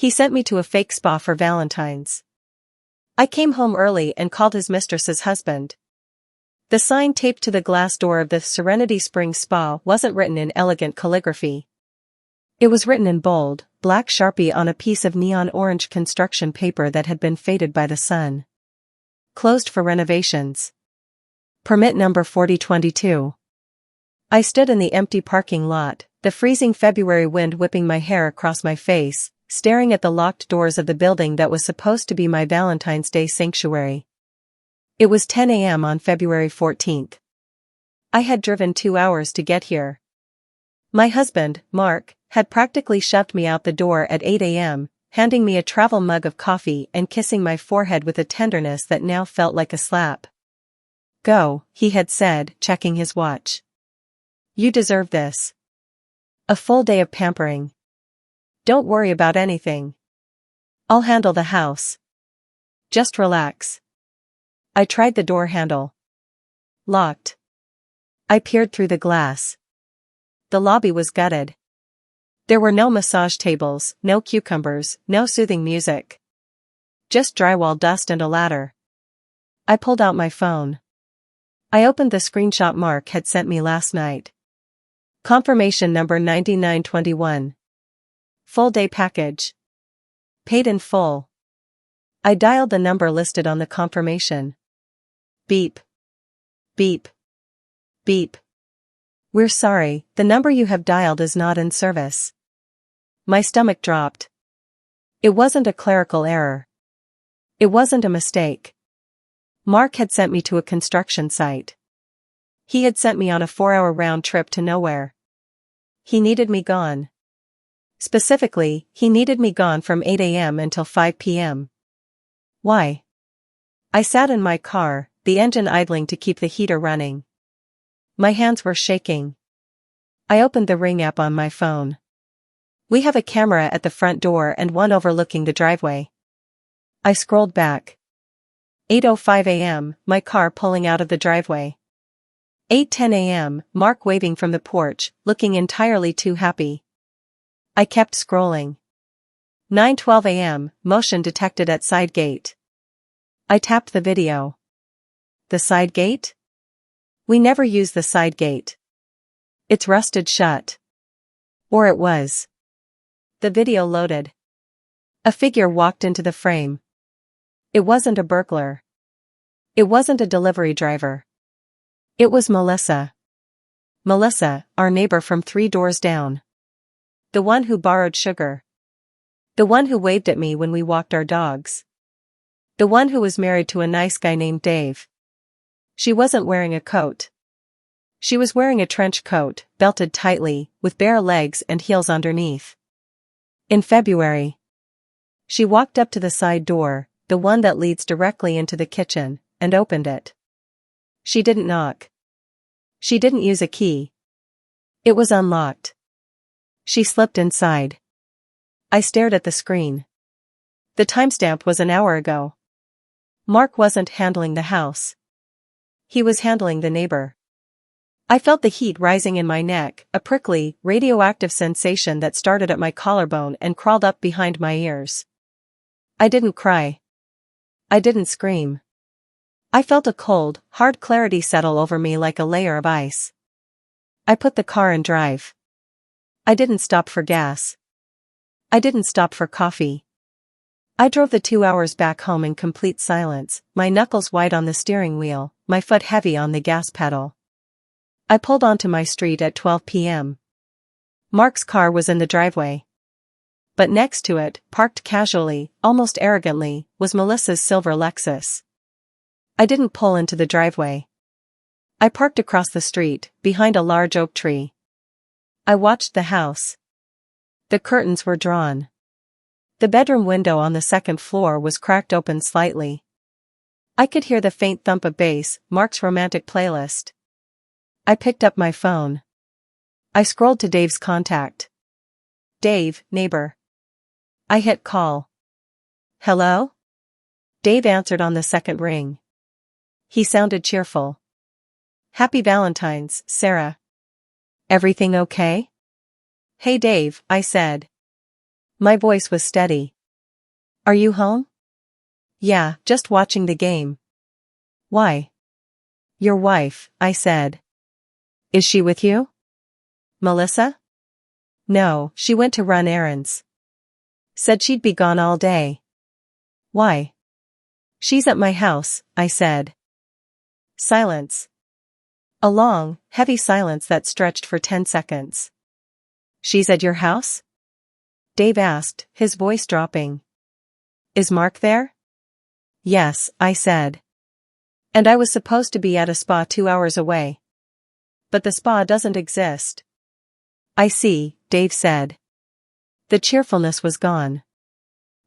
He sent me to a fake spa for Valentine's. I came home early and called his mistress's husband. The sign taped to the glass door of the Serenity Springs Spa wasn't written in elegant calligraphy. It was written in bold, black Sharpie on a piece of neon orange construction paper that had been faded by the sun. Closed for renovations. Permit number 4022. I stood in the empty parking lot, the freezing February wind whipping my hair across my face, staring at the locked doors of the building that was supposed to be my Valentine's Day sanctuary. It was 10 a.m. on February 14th. I had driven 2 hours to get here. My husband, Mark, had practically shoved me out the door at 8 a.m., handing me a travel mug of coffee and kissing my forehead with a tenderness that now felt like a slap. "Go," he had said, checking his watch. "You deserve this. A full day of pampering. Don't worry about anything. I'll handle the house. Just relax." I tried the door handle. Locked. I peered through the glass. The lobby was gutted. There were no massage tables, no cucumbers, no soothing music. Just drywall dust and a ladder. I pulled out my phone. I opened the screenshot Mark had sent me last night. Confirmation number 9921. Full day package. Paid in full. I dialed the number listed on the confirmation. Beep. Beep. Beep. "We're sorry, the number you have dialed is not in service." My stomach dropped. It wasn't a clerical error. It wasn't a mistake. Mark had sent me to a construction site. He had sent me on a 4-hour round trip to nowhere. He needed me gone. Specifically, he needed me gone from 8 a.m. until 5 p.m. Why? I sat in my car, the engine idling to keep the heater running. My hands were shaking. I opened the Ring app on my phone. We have a camera at the front door and one overlooking the driveway. I scrolled back. 8:05 a.m., my car pulling out of the driveway. 8:10 a.m., Mark waving from the porch, looking entirely too happy. I kept scrolling. 9:12 a.m., motion detected at side gate. I tapped the video. The side gate? We never use the side gate. It's rusted shut. Or it was. The video loaded. A figure walked into the frame. It wasn't a burglar. It wasn't a delivery driver. It was Melissa. Melissa, our neighbor from 3 doors down. The one who borrowed sugar. The one who waved at me when we walked our dogs. The one who was married to a nice guy named Dave. She wasn't wearing a coat. She was wearing a trench coat, belted tightly, with bare legs and heels underneath. In February. She walked up to the side door, the one that leads directly into the kitchen, and opened it. She didn't knock. She didn't use a key. It was unlocked. She slipped inside. I stared at the screen. The timestamp was an hour ago. Mark wasn't handling the house. He was handling the neighbor. I felt the heat rising in my neck, a prickly, radioactive sensation that started at my collarbone and crawled up behind my ears. I didn't cry. I didn't scream. I felt a cold, hard clarity settle over me like a layer of ice. I put the car in drive. I didn't stop for gas. I didn't stop for coffee. I drove the 2 hours back home in complete silence, my knuckles white on the steering wheel, my foot heavy on the gas pedal. I pulled onto my street at 12 p.m. Mark's car was in the driveway. But next to it, parked casually, almost arrogantly, was Melissa's silver Lexus. I didn't pull into the driveway. I parked across the street, behind a large oak tree. I watched the house. The curtains were drawn. The bedroom window on the second floor was cracked open slightly. I could hear the faint thump of bass, Mark's romantic playlist. I picked up my phone. I scrolled to Dave's contact. Dave, neighbor. I hit call. Hello? Dave answered on the second ring. He sounded cheerful. Happy Valentine's, Sarah. Everything okay? Hey Dave, I said. My voice was steady. Are you home? Yeah, just watching the game. Why? Your wife, I said. Is she with you? Melissa? No, she went to run errands. Said she'd be gone all day. Why? She's at my house, I said. Silence. A long, heavy silence that stretched for 10 seconds. She's at your house? Dave asked, his voice dropping. Is Mark there? Yes, I said. And I was supposed to be at a spa 2 hours away. But the spa doesn't exist. I see, Dave said. The cheerfulness was gone.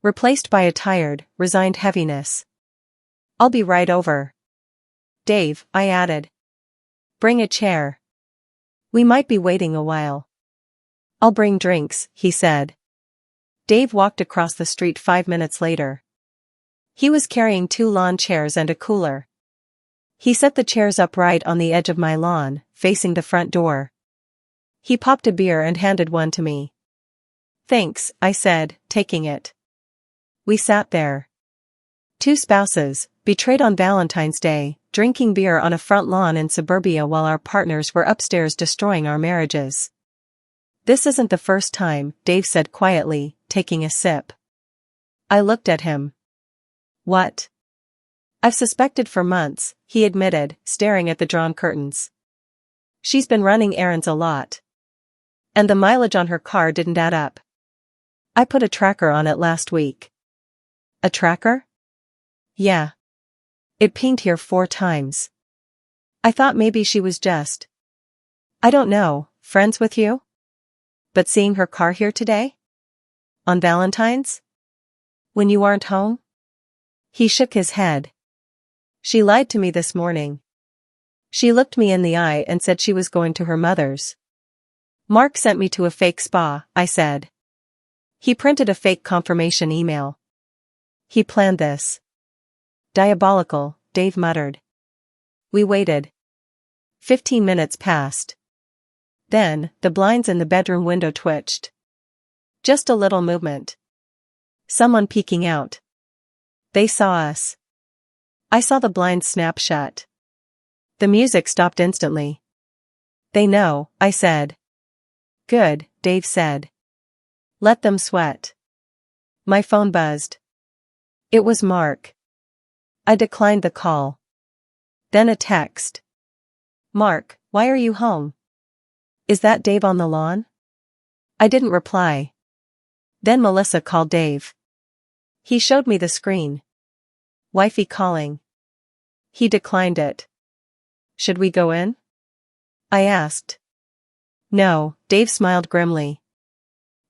Replaced by a tired, resigned heaviness. I'll be right over. Dave, I added. Bring a chair. We might be waiting a while. I'll bring drinks, he said. Dave walked across the street 5 minutes later. He was carrying 2 lawn chairs and a cooler. He set the chairs upright on the edge of my lawn, facing the front door. He popped a beer and handed one to me. Thanks, I said, taking it. We sat there. 2 spouses, betrayed on Valentine's Day, drinking beer on a front lawn in suburbia while our partners were upstairs destroying our marriages. This isn't the first time, Dave said quietly, taking a sip. I looked at him. What? I've suspected for months, he admitted, staring at the drawn curtains. She's been running errands a lot. And the mileage on her car didn't add up. I put a tracker on it last week. A tracker? Yeah. It pinged here 4 times. I thought maybe she was just, I don't know, friends with you? But seeing her car here today? On Valentine's? When you aren't home? He shook his head. She lied to me this morning. She looked me in the eye and said she was going to her mother's. Mark sent me to a fake spa, I said. He printed a fake confirmation email. He planned this. Diabolical, Dave muttered. We waited. 15 minutes passed. Then, the blinds in the bedroom window twitched. Just a little movement. Someone peeking out. They saw us. I saw the blinds snap shut. The music stopped instantly. They know, I said. Good, Dave said. Let them sweat. My phone buzzed. It was Mark. I declined the call. Then a text. Mark, why are you home? Is that Dave on the lawn? I didn't reply. Then Melissa called Dave. He showed me the screen. Wifey calling. He declined it. Should we go in? I asked. No, Dave smiled grimly.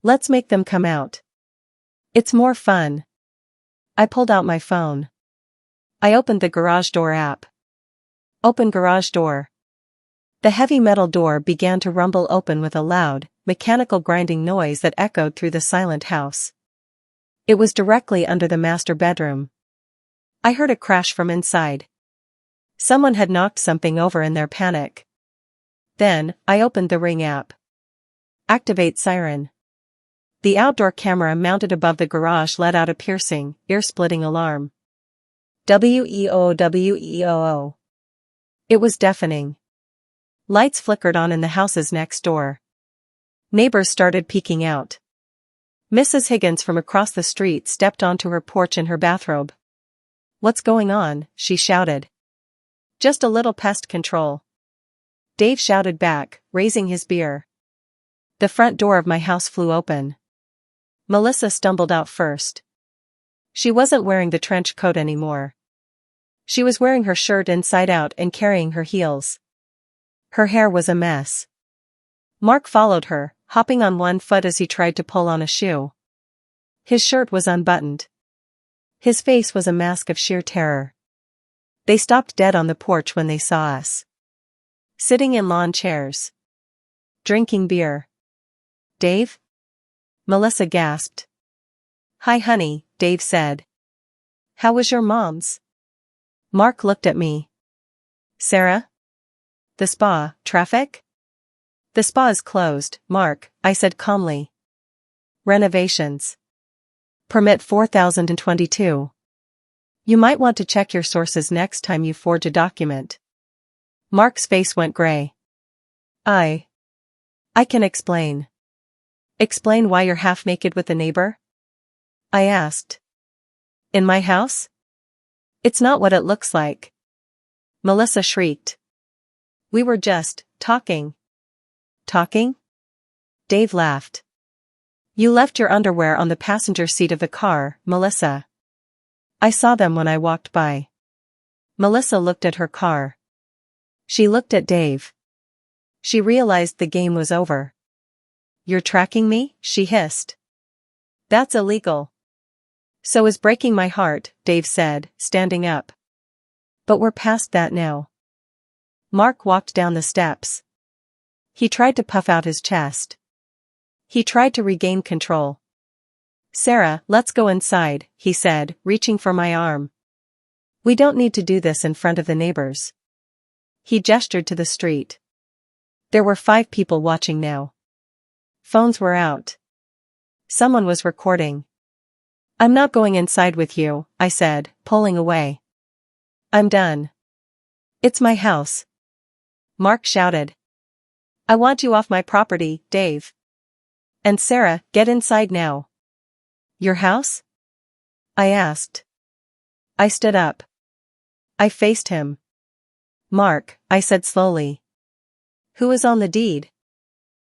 Let's make them come out. It's more fun. I pulled out my phone. I opened the garage door app. Open garage door. The heavy metal door began to rumble open with a loud, mechanical grinding noise that echoed through the silent house. It was directly under the master bedroom. I heard a crash from inside. Someone had knocked something over in their panic. Then, I opened the Ring app. Activate siren. The outdoor camera mounted above the garage let out a piercing, ear-splitting alarm. WEOWEOO. It was deafening. Lights flickered on in the houses next door. Neighbors started peeking out. Mrs. Higgins from across the street stepped onto her porch in her bathrobe. What's going on? She shouted. Just a little pest control. Dave shouted back, raising his beer. The front door of my house flew open. Melissa stumbled out first. She wasn't wearing the trench coat anymore. She was wearing her shirt inside out and carrying her heels. Her hair was a mess. Mark followed her, hopping on one foot as he tried to pull on a shoe. His shirt was unbuttoned. His face was a mask of sheer terror. They stopped dead on the porch when they saw us. Sitting in lawn chairs. Drinking beer. Dave? Melissa gasped. Hi honey, Dave said. How was your mom's? Mark looked at me. Sarah? The spa, traffic? The spa is closed, Mark, I said calmly. Renovations. Permit 4022. You might want to check your sources next time you forge a document. Mark's face went gray. I can explain. Explain why you're half naked with the neighbor? I asked. In my house? It's not what it looks like. Melissa shrieked. We were just talking. Talking? Dave laughed. You left your underwear on the passenger seat of the car, Melissa. I saw them when I walked by. Melissa looked at her car. She looked at Dave. She realized the game was over. You're tracking me? She hissed. That's illegal. So is breaking my heart, Dave said, standing up. But we're past that now. Mark walked down the steps. He tried to puff out his chest. He tried to regain control. Sarah, let's go inside, he said, reaching for my arm. We don't need to do this in front of the neighbors. He gestured to the street. There were 5 people watching now. Phones were out. Someone was recording. I'm not going inside with you, I said, pulling away. I'm done. It's my house. Mark shouted. I want you off my property, Dave. And Sarah, get inside now. Your house? I asked. I stood up. I faced him. Mark, I said slowly. Who is on the deed?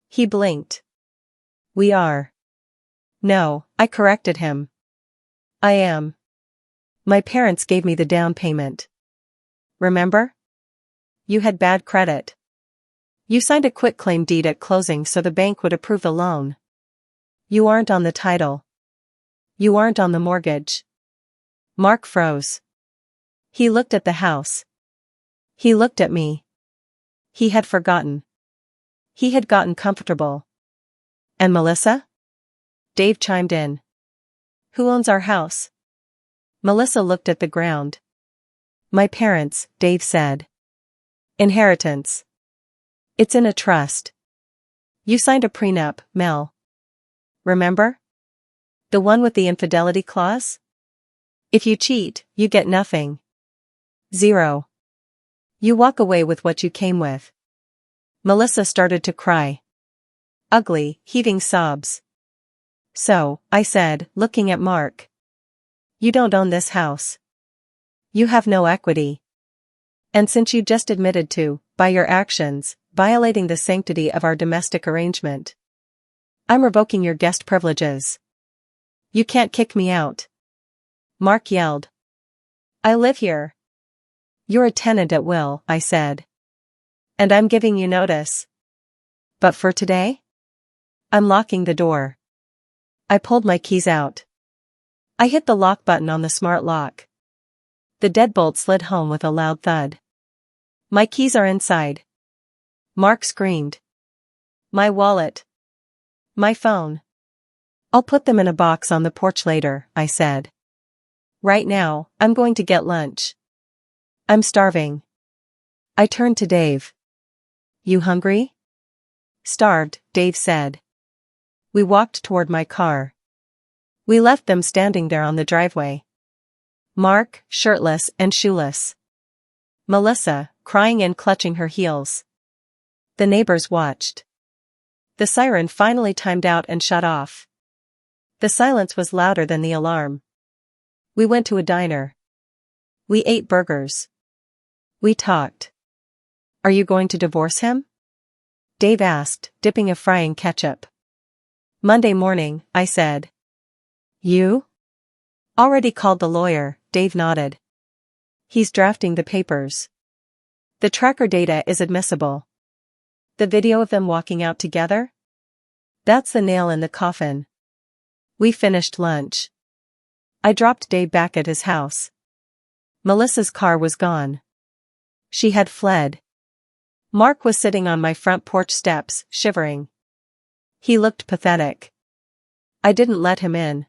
He blinked. We are. No, I corrected him. I am. My parents gave me the down payment. Remember? You had bad credit. You signed a quitclaim deed at closing so the bank would approve the loan. You aren't on the title. You aren't on the mortgage. Mark froze. He looked at the house. He looked at me. He had forgotten. He had gotten comfortable. And Melissa? Dave chimed in. Who owns our house? Melissa looked at the ground. My parents, Dave said. Inheritance. It's in a trust. You signed a prenup, Mel. Remember? The one with the infidelity clause? If you cheat, you get nothing. 0. You walk away with what you came with. Melissa started to cry. Ugly, heaving sobs. So, I said, looking at Mark. You don't own this house. You have no equity. And since you just admitted to, by your actions, violating the sanctity of our domestic arrangement, I'm revoking your guest privileges. You can't kick me out. Mark yelled. I live here. You're a tenant at will, I said. And I'm giving you notice. But for today? I'm locking the door. I pulled my keys out. I hit the lock button on the smart lock. The deadbolt slid home with a loud thud. My keys are inside. Mark screamed. My wallet. My phone. I'll put them in a box on the porch later, I said. Right now, I'm going to get lunch. I'm starving. I turned to Dave. You hungry? Starved, Dave said. We walked toward my car. We left them standing there on the driveway. Mark, shirtless and shoeless. Melissa, crying and clutching her heels. The neighbors watched. The siren finally timed out and shut off. The silence was louder than the alarm. We went to a diner. We ate burgers. We talked. Are you going to divorce him? Dave asked, dipping a fry in ketchup. Monday morning, I said. You? Already called the lawyer, Dave nodded. He's drafting the papers. The tracker data is admissible. The video of them walking out together? That's the nail in the coffin. We finished lunch. I dropped Dave back at his house. Melissa's car was gone. She had fled. Mark was sitting on my front porch steps, shivering. He looked pathetic. I didn't let him in.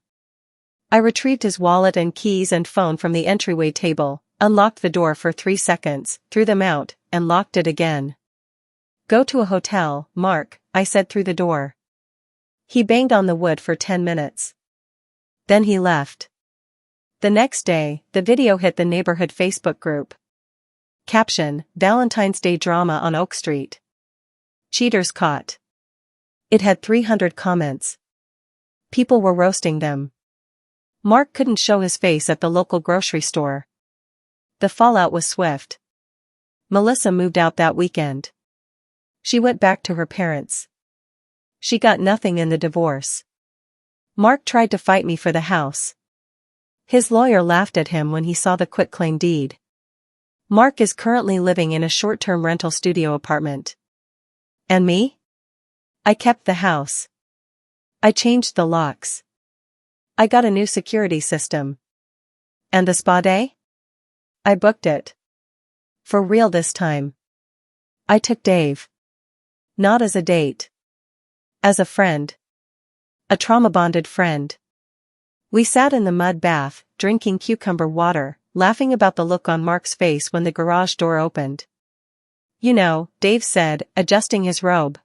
I retrieved his wallet and keys and phone from the entryway table, unlocked the door for 3 seconds, threw them out, and locked it again. Go to a hotel, Mark, I said through the door. He banged on the wood for 10 minutes. Then he left. The next day, the video hit the neighborhood Facebook group. Caption: Valentine's Day drama on Oak Street. Cheaters caught. It had 300 comments. People were roasting them. Mark couldn't show his face at the local grocery store. The fallout was swift. Melissa moved out that weekend. She went back to her parents. She got nothing in the divorce. Mark tried to fight me for the house. His lawyer laughed at him when he saw the quitclaim deed. Mark is currently living in a short-term rental studio apartment. And me? I kept the house. I changed the locks. I got a new security system. And the spa day? I booked it. For real this time. I took Dave. Not as a date. As a friend. A trauma-bonded friend. We sat in the mud bath, drinking cucumber water, laughing about the look on Mark's face when the garage door opened. You know, Dave said, adjusting his robe.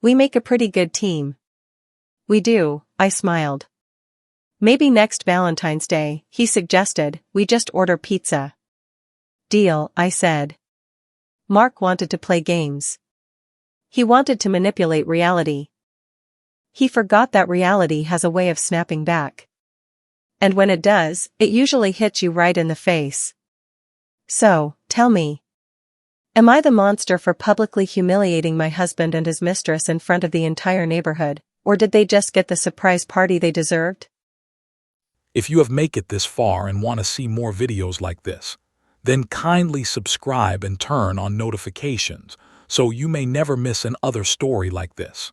We make a pretty good team. We do, I smiled. Maybe next Valentine's Day, he suggested, we just order pizza. Deal, I said. Mark wanted to play games. He wanted to manipulate reality. He forgot that reality has a way of snapping back. And when it does, it usually hits you right in the face. So, tell me. Am I the monster for publicly humiliating my husband and his mistress in front of the entire neighborhood, or did they just get the surprise party they deserved? If you have made it this far and want to see more videos like this, then kindly subscribe and turn on notifications so you may never miss another story like this.